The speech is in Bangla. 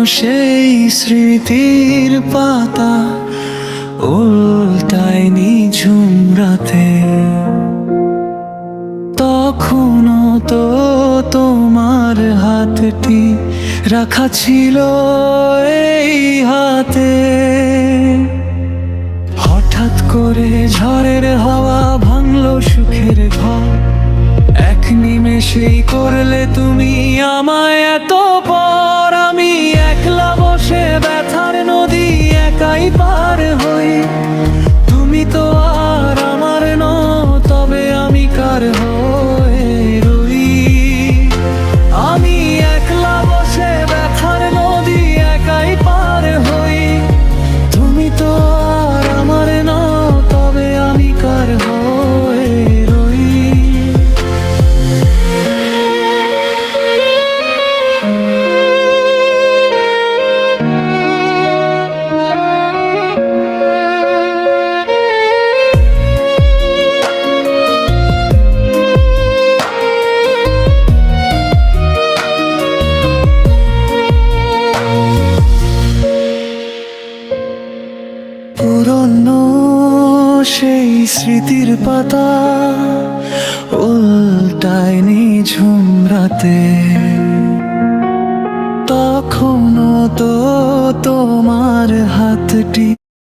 সেই স্মৃতির পাতা উল্টায় নিঝুম রাতে। তখনও তো তোমার হাতটি রাখা ছিল এই হাতে। হঠাৎ করে ঝড়ের হাওয়া ভাঙলো সুখের ঘর, এক নিমেষেই করলে তুমি আমায় এত পর। আমি একলা বসে ব্যথার নদী একাই পার হই, তুমি তো আর আমার নও, তবে আমি কার হয়ে রই। আমি একলা বসে ব্যথার নদী একাই পার হই, তুমি তো আর আমার নও, তবে আমি কার হয়ে রই। পুরনো সেই স্মৃতির পাতা উল্টায় নিঝুম রাতে। তখনও তো তোমার হাতটি